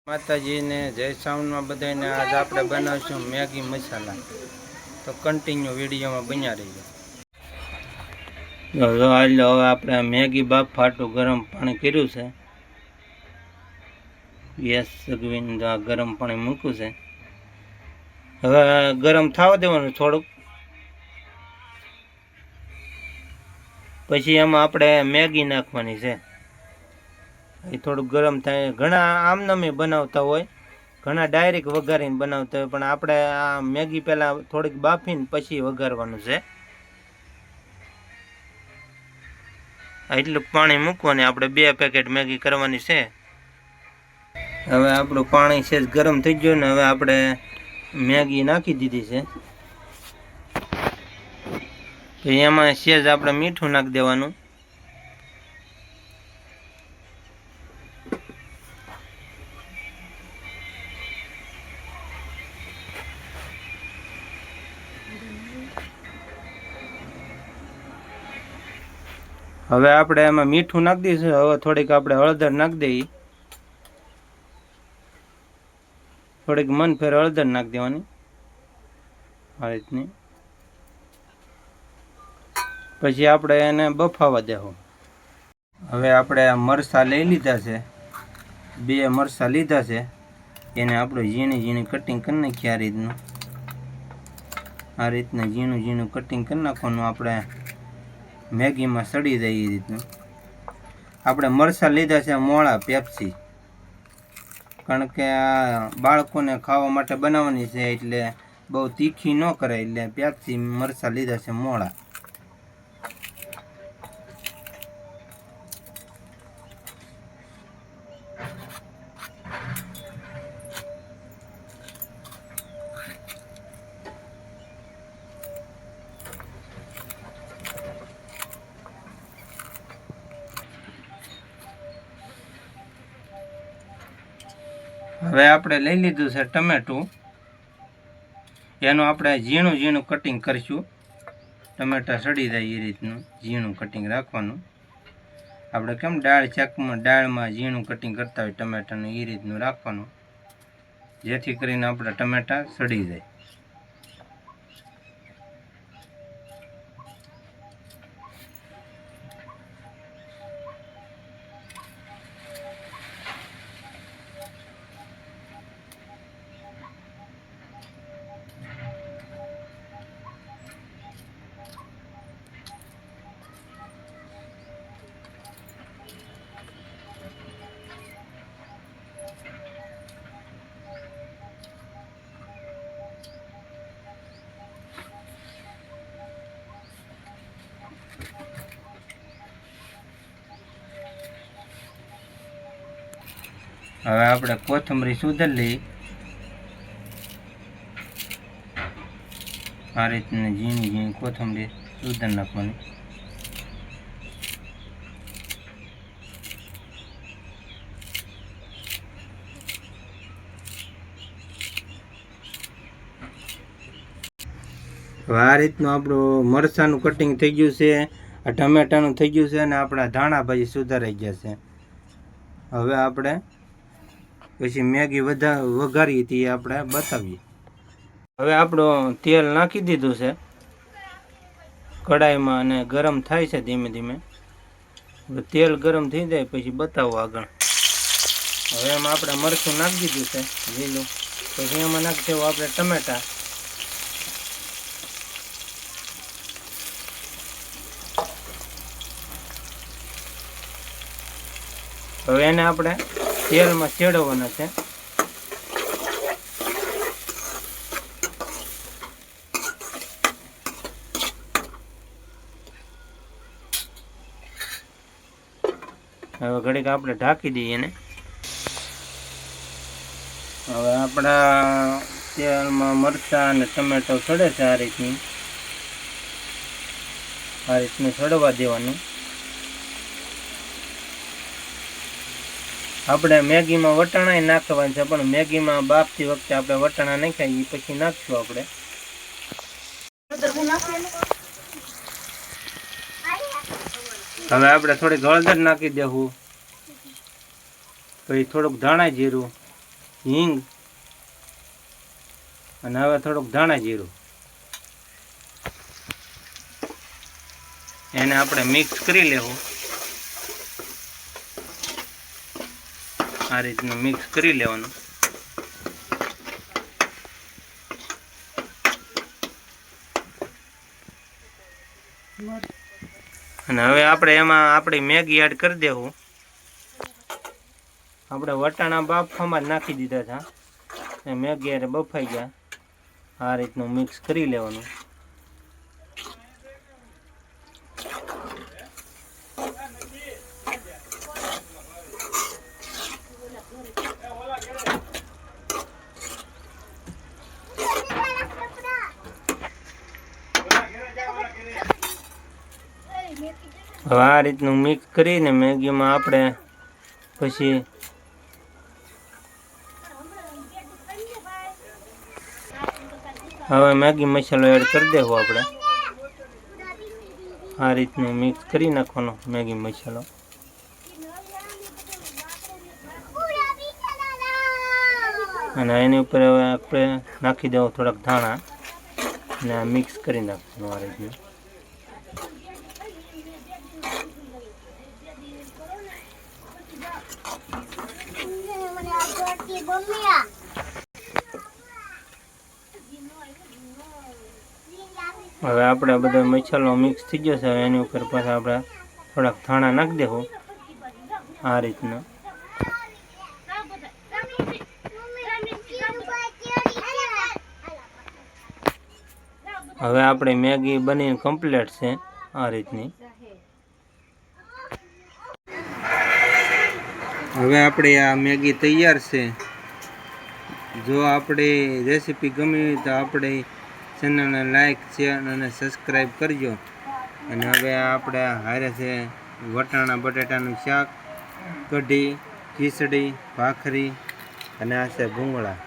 માતાજી ને જય સાઉન્ડમાં બધાને આજ આપણે બનાવીશું મેગી મસાલા, તો કન્ટિન્યુ વિડીયોમાં બન્યા રહીજો। હવે આપણે મેગી બાપ ફાટું ગરમ પાણી કર્યું છે, ગેસ સગવીને ગરમ પાણી મૂક્યું છે। હવે ગરમ થવા દેવાનું થોડુંક, પછી એમાં આપણે મેગી નાખવાની છે। એ થોડુંક ગરમ થાય, ઘણા આમનામી બનાવતા હોય, ઘણા ડાયરેક્ટ વઘારીને બનાવતા હોય, પણ આપણે આ મેગી પહેલાં થોડીક બાફીને પછી વઘારવાનું છે। એટલું પાણી મૂકવાની, આપણે 2 પેકેટ મેગી કરવાની છે। હવે આપણું પાણી સેજ ગરમ થઈ ગયું ને હવે આપણે મેગી નાખી દીધી છે, તો એમાં સેજ આપણે મીઠું નાખી દેવાનું। હવે આપણે એમાં મીઠું નાખી દઈશું। હવે થોડીક આપણે હળદર નાખી દઈએ, થોડીક મન ફેર હળદર નાખી દેવાની આ રીતની। પછી આપણે એને બફાવા દેવું। હવે આપણે મરચાં લઈ લીધા છે, 2 મરચાં લીધા છે, એને આપણે ઝીણી ઝીણી કટિંગ કરી નાખીએ। આ રીતના ઝીણું ઝીણું કટિંગ કરી નાખવાનું, આપણે મેગીમાં સડી જાય એ રીતનું। આપણે મરચાં લીધા છે મોળા પેપ્સી, કારણ કે આ બાળકોને ખાવા માટે બનાવવાની છે, એટલે બહુ તીખી ન કરાય, એટલે પેપ્સી મરચાં લીધા છે મોળા। હવે આપણે લઈ લીધું છે ટમેટું, એનું આપણે ઝીણું ઝીણું કટિંગ કરીશું। ટમેટા સડી જાય એ રીતનું ઝીણું કટિંગ રાખવાનું। આપણે કેમ દાળમાં ઝીણું કટિંગ કરતા હોય ટમેટાનું, એ રીતનું રાખવાનું, જેથી કરીને આપણા ટમેટા સડી જાય। હવે આપણે કોથમરી સુધારી લઈએ, આ રીતની ઝીણી ઝીણી કોથમરી સુધારી નાખવાની। હવે આ રીતનું આપણું મરચાંનું કટિંગ થઈ ગયું છે, આ ટમેટાનું થઈ ગયું છે, અને આપણા ધાણા ભાજી સુધારાઈ ગયા છે। હવે આપણે પછી મેગી વઘારી હતી આપણે બતાવીએ। હવે આપણું તેલ નાખી દીધું છે કડાઈમાં, અને ગરમ થાય છે ધીમે ધીમે। હવે તેલ ગરમ થઈ જાય પછી બતાવો આગળ। હવે એમાં આપણે મરચું નાખી દીધું છે લીલું, પછી એમાં નાખી દેવું આપણે ટમેટા। હવે એને આપણે તેલમાં ચેડવવાના છે। હવે ઘડીક આપણે ઢાંકી દઈએ એને। હવે આપણા તેલમાં મરચાં અને ટમેટો સડે છે, આ રીતનું સડવા દેવાનું। આપણે મેગીમાં વટાણા નાખવાનું છે, પણ મેગીમાં બાફતી વખતે આપણે વટાણા નાખ્યા એ પછી નાખશું આપણે। હવે આપણે થોડીક હળદર નાખી દેવું, પછી થોડુંક ધાણા જીરું, હિંગ અને હવે થોડુંક ધાણા જીરું એને આપણે મિક્સ કરી લેવું. આ રીતનું મિક્સ કરી લેવાનું. અને હવે આપણે એમાં આપણી મેગી એડ કરી દેવું. આપણે વટાણા બાફવામાં જ નાખી દીધા હતા, મેગી અરે બફાઈ ગયા. આ રીતનું મિક્સ કરી લેવાનું. હવે આ રીતનું મિક્સ કરીને મેગીમાં આપણે પછી હવે મેગી મસાલો એડ કરી દેવો. આપણે આ રીતનું મિક્સ કરી નાખવાનો મેગી મસાલો. અને એની ઉપર હવે આપણે નાખી દેવું થોડાક ધાણા અને મિક્સ કરી નાખવાનું આ રીતનું. હવે આપણે બધો મસાલો મિક્સ થઈ જશે. હવે એની ઉપર પાછા આપણે થોડાક ધાણા નાખી દેવું આ રીતના. હવે આપણે મેગી બનીને કમ્પ્લીટ છે આ રીતની. હવે આપણે આ મેગી તૈયાર છે. જો આપણી રેસીપી ગમી તો આપણે ચેનલને લાઈક શેર અને સબસ્ક્રાઈબ કરજો. અને હવે આપણે હારે છે વટાણા બટેટાનું શાક, કઢી, ખીચડી, ભાખરી અને આ છે ભૂંગળા.